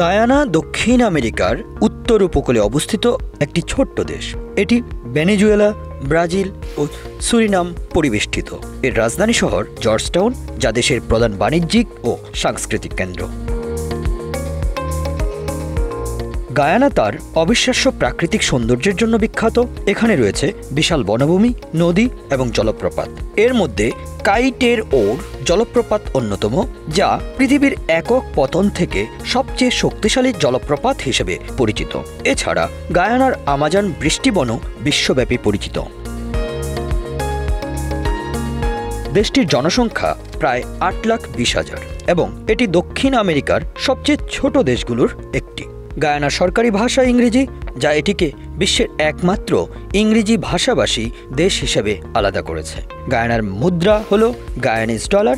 গায়ানা দক্ষিণ আমেরিকার উত্তর উপকূলে অবস্থিত একটি ছোট্ট দেশ। এটি ভেনেজুয়েলা, ব্রাজিল ও সুরিনাম পরিবেষ্টিত। এর রাজধানী শহর জর্জটাউন, যা দেশের প্রধান বাণিজ্যিক ও সাংস্কৃতিক কেন্দ্র। গায়ানা তার অবিশ্বাস্য প্রাকৃতিক সৌন্দর্যের জন্য বিখ্যাত। এখানে রয়েছে বিশাল বনভূমি, নদী এবং জলপ্রপাত। এর মধ্যে কাইটের ওর জলপ্রপাত অন্যতম, যা পৃথিবীর একক পতন থেকে সবচেয়ে শক্তিশালী জলপ্রপাত হিসেবে পরিচিত। এছাড়া গায়ানার আমাজন বৃষ্টিবনও বিশ্বব্যাপী পরিচিত। দেশটির জনসংখ্যা প্রায় 8,20,000 এবং এটি দক্ষিণ আমেরিকার সবচেয়ে ছোট দেশগুলোর একটি। গায়ানার সরকারি ভাষা ইংরেজি, যা এটিকে বিশ্বের একমাত্র ইংরেজি ভাষাভাষী দেশ হিসেবে আলাদা করেছে। গায়ানার মুদ্রা হল গায়ানিজ ডলার।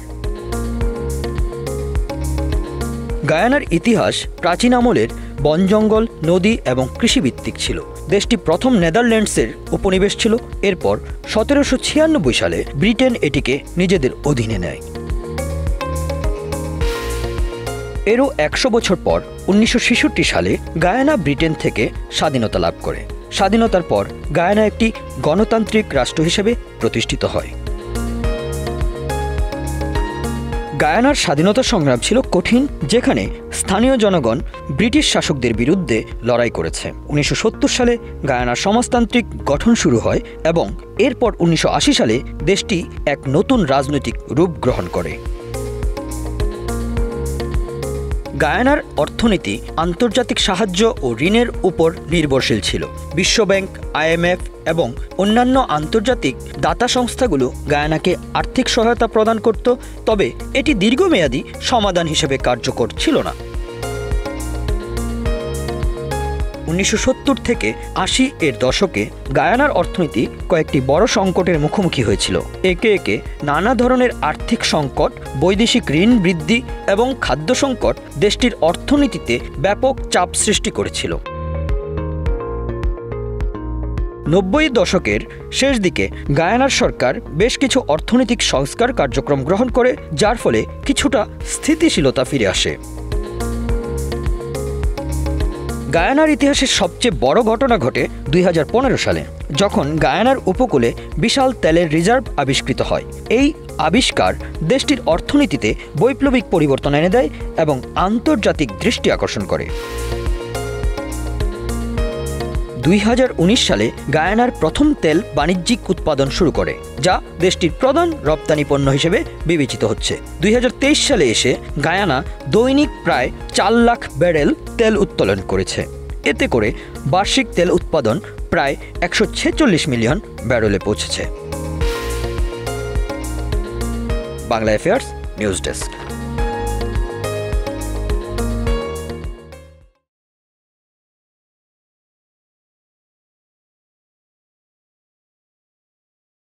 গায়ানার ইতিহাস প্রাচীন আমলের বন জঙ্গল, নদী এবং কৃষিভিত্তিক ছিল। দেশটি প্রথম নেদারল্যান্ডসের উপনিবেশ ছিল। এরপর 1796 সালে ব্রিটেন এটিকে নিজেদের অধীনে নেয়। এরও 100 বছর পর 1966 সালে গায়ানা ব্রিটেন থেকে স্বাধীনতা লাভ করে। স্বাধীনতার পর গায়ানা একটি গণতান্ত্রিক রাষ্ট্র হিসেবে প্রতিষ্ঠিত হয়। গায়ানার স্বাধীনতা সংগ্রাম ছিল কঠিন, যেখানে স্থানীয় জনগণ ব্রিটিশ শাসকদের বিরুদ্ধে লড়াই করেছে। 1970 সালে গায়ানার সমাজতান্ত্রিক গঠন শুরু হয় এবং এরপর 1980 সালে দেশটি এক নতুন রাজনৈতিক রূপ গ্রহণ করে। গায়ানার অর্থনীতি আন্তর্জাতিক সাহায্য ও ঋণের উপর নির্ভরশীল ছিল। বিশ্বব্যাংক, IMF এবং অন্যান্য আন্তর্জাতিক দাতা সংস্থাগুলো গায়ানাকে আর্থিক সহায়তা প্রদান করত, তবে এটি দীর্ঘমেয়াদী সমাধান হিসেবে কার্যকর ছিল না। 1970 থেকে 80 এর দশকে গায়ানার অর্থনীতি কয়েকটি বড় সংকটের মুখোমুখি হয়েছিল। একে একে নানা ধরনের আর্থিক সংকট, বৈদেশিক ঋণ বৃদ্ধি এবং খাদ্য সংকট দেশটির অর্থনীতিতে ব্যাপক চাপ সৃষ্টি করেছিল। 90 দশকের শেষ দিকে গায়ানার সরকার বেশ কিছু অর্থনৈতিক সংস্কার কার্যক্রম গ্রহণ করে, যার ফলে কিছুটা স্থিতিশীলতা ফিরে আসে। গায়ানার ইতিহাসের সবচেয়ে বড় ঘটনা ঘটে 2015 সালে, যখন গায়ানার উপকূলে বিশাল তেলের রিজার্ভ আবিষ্কৃত হয়। এই আবিষ্কার দেশটির অর্থনীতিতে বৈপ্লবিক পরিবর্তন এনে দেয় এবং আন্তর্জাতিক দৃষ্টি আকর্ষণ করে। 2019 সালে গায়ানার প্রথম তেল বাণিজ্যিক উৎপাদন শুরু করে, যা দেশটির প্রধান রপ্তানি পণ্য হিসেবে বিবেচিত হচ্ছে। 2023 সালে এসে গায়ানা দৈনিক প্রায় 4 লাখ ব্যারেল তেল উত্তোলন করেছে। এতে করে বার্ষিক তেল উৎপাদন প্রায় 146 মিলিয়ন ব্যারেলে পৌঁছেছে। Bangla affairs news desk.